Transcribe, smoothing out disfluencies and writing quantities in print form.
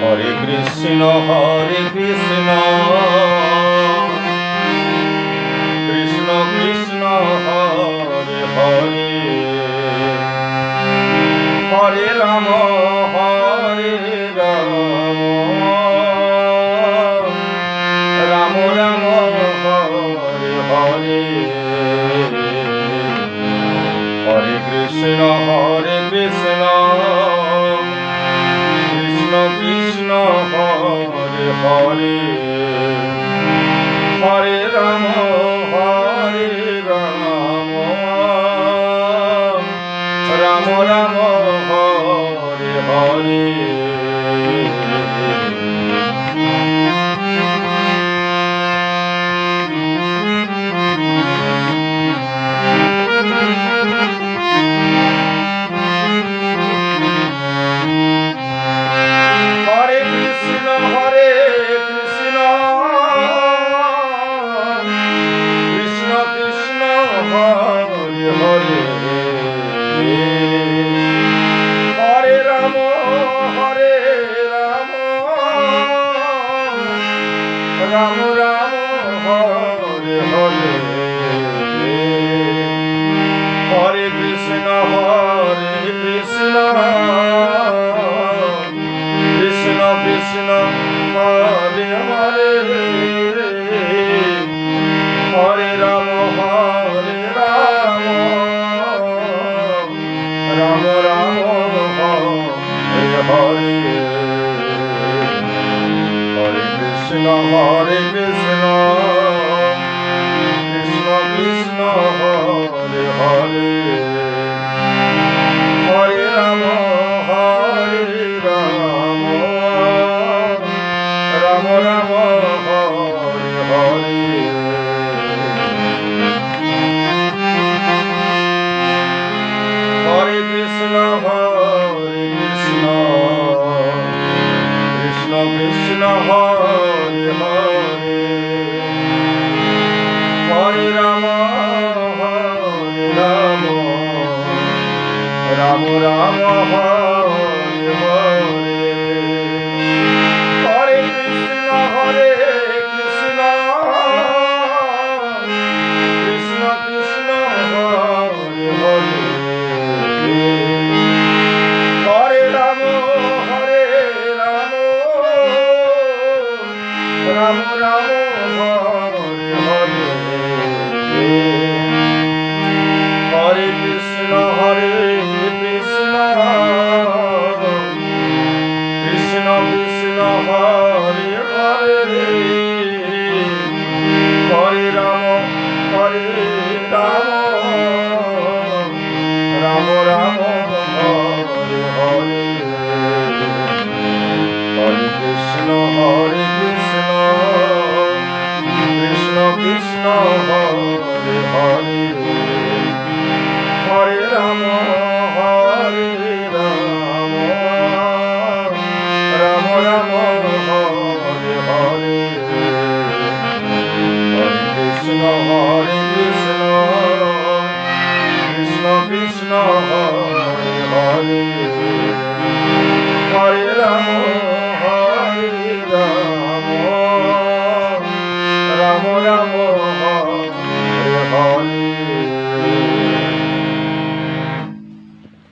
Hare Krishna Krishna Krishna Hare Hare Hare Ram Ram Ram Hare Hare Hare Krishna Krishna Krishna Hare Hare Hare Ram Ram Ram Hare Hare Ram Ram Hare Hare Hare Krishna Krishna Krishna Hare Hare Hare Ram Ram Ram Hare Hare Krishna Krishna Krishna Hare Hare Hare Ram Ram Ram Hare Hare Hare Krishna Krishna Krishna Hare Hare Hare Ram Ram Ram Hare Hare Hare Krishna Krishna Krishna Hare Hare Hare Ram Ram Ram Hare Hare Hare Krishna Krishna Krishna Hare Hare Hare Ram Ram Ram Hare Hare Hare Krishna Krishna Hare Hare Hare Ram Ram Ram Hare Hare Hare Krishna Krishna Krishna Hare Hare